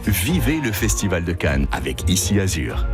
Vivez le Festival de Cannes avec Ici Azur.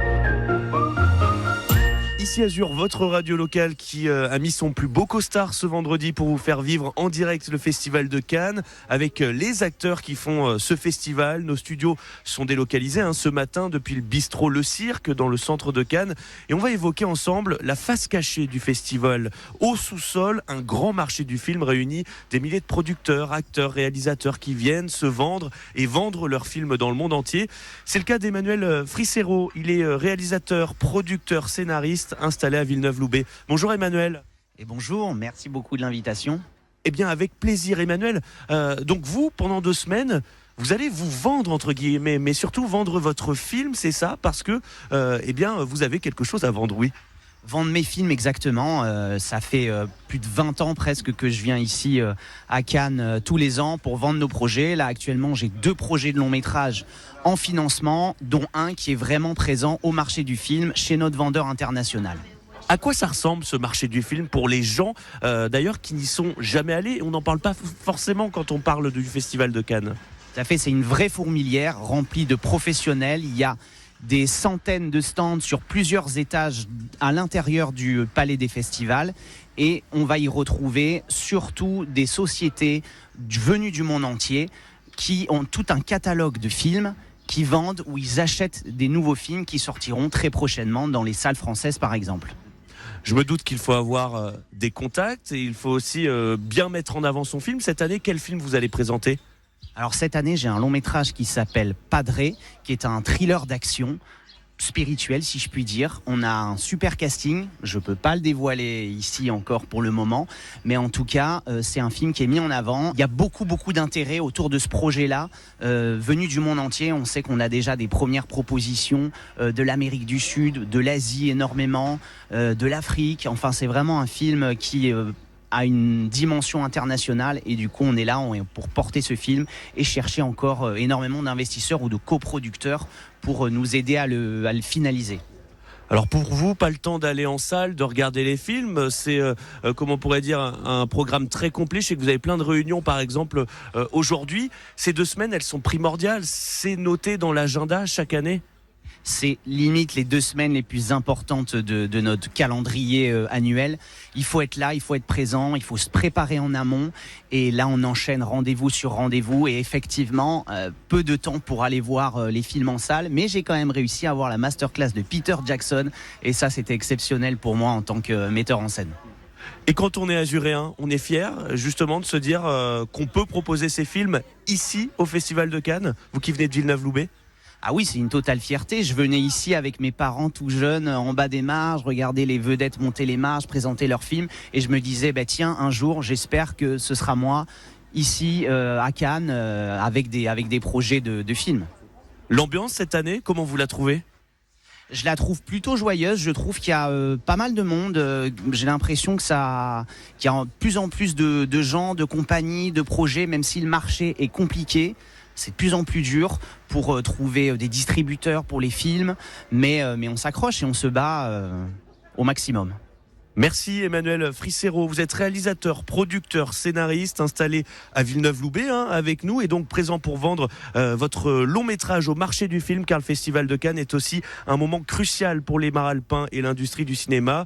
Ici Azur, votre radio locale qui a mis son plus beau costard ce vendredi pour vous faire vivre en direct le Festival de Cannes avec les acteurs qui font ce festival. Nos studios sont délocalisés ce matin depuis le bistrot Le Cirque dans le centre de Cannes et on va évoquer ensemble la face cachée du festival. Au sous-sol, un grand marché du film réunit des milliers de producteurs, acteurs, réalisateurs qui viennent se vendre et vendre leurs films dans le monde entier. C'est le cas d'Emmanuel Frissero. Il est réalisateur, producteur, scénariste installé à Villeneuve-Loubet. Bonjour Emmanuel. Et bonjour, merci beaucoup de l'invitation. Eh bien avec plaisir Emmanuel. Donc vous, pendant 2 semaines, vous allez vous vendre entre guillemets, mais surtout vendre votre film, c'est ça? Parce que vous avez quelque chose à vendre, oui. Vendre mes films, exactement. Ça fait plus de 20 ans presque que je viens ici à Cannes tous les ans pour vendre nos projets. Là, actuellement, j'ai 2 projets de long métrage en financement, dont un qui est vraiment présent au marché du film chez notre vendeur international. À quoi ça ressemble ce marché du film pour les gens d'ailleurs qui n'y sont jamais allés? On n'en parle pas forcément quand on parle du Festival de Cannes. Tout à fait, c'est une vraie fourmilière remplie de professionnels. Il y a des centaines de stands sur plusieurs étages à l'intérieur du Palais des Festivals et on va y retrouver surtout des sociétés venues du monde entier qui ont tout un catalogue de films qui vendent ou ils achètent des nouveaux films qui sortiront très prochainement dans les salles françaises par exemple. Je me doute qu'il faut avoir des contacts et il faut aussi bien mettre en avant son film. Cette année, quel film vous allez présenter ? Alors cette année, j'ai un long métrage qui s'appelle Padré, qui est un thriller d'action spirituel, si je puis dire. On a un super casting, je ne peux pas le dévoiler ici encore pour le moment, mais en tout cas, c'est un film qui est mis en avant. Il y a beaucoup d'intérêt autour de ce projet-là, venu du monde entier. On sait qu'on a déjà des premières propositions de l'Amérique du Sud, de l'Asie énormément, de l'Afrique. Enfin, c'est vraiment un film qui a une dimension internationale et du coup on est là pour porter ce film et chercher encore énormément d'investisseurs ou de coproducteurs pour nous aider à le finaliser. Alors pour vous, pas le temps d'aller en salle, de regarder les films, c'est comment on pourrait dire un programme très complet. Je sais que vous avez plein de réunions par exemple aujourd'hui. Ces 2 semaines, elles sont primordiales, c'est noté dans l'agenda chaque année. C'est limite les 2 semaines les plus importantes de notre calendrier annuel. Il faut être là, il faut être présent, il faut se préparer en amont. Et là, on enchaîne rendez-vous sur rendez-vous. Et effectivement, peu de temps pour aller voir les films en salle. Mais j'ai quand même réussi à voir la masterclass de Peter Jackson. Et ça, c'était exceptionnel pour moi en tant que metteur en scène. Et quand on est azuréen, on est fier justement de se dire qu'on peut proposer ces films ici au Festival de Cannes. Vous qui venez de Villeneuve-Loubet. Ah oui, c'est une totale fierté. Je venais ici avec mes parents tout jeunes, en bas des marges, regarder les vedettes monter les marges, présenter leurs films. Et je me disais, tiens, un jour, j'espère que ce sera moi, ici, à Cannes, avec des projets de films. L'ambiance cette année, comment vous la trouvez ? Je la trouve plutôt joyeuse. Je trouve qu'il y a pas mal de monde. J'ai l'impression qu'il y a de plus en plus de gens, de compagnies, de projets, même si le marché est compliqué. C'est de plus en plus dur pour trouver des distributeurs pour les films, mais on s'accroche et on se bat au maximum. Merci Emmanuel Frissero, vous êtes réalisateur, producteur, scénariste installé à Villeneuve-Loubet avec nous et donc présent pour vendre votre long métrage au marché du film car le Festival de Cannes est aussi un moment crucial pour les Maralpins et l'industrie du cinéma.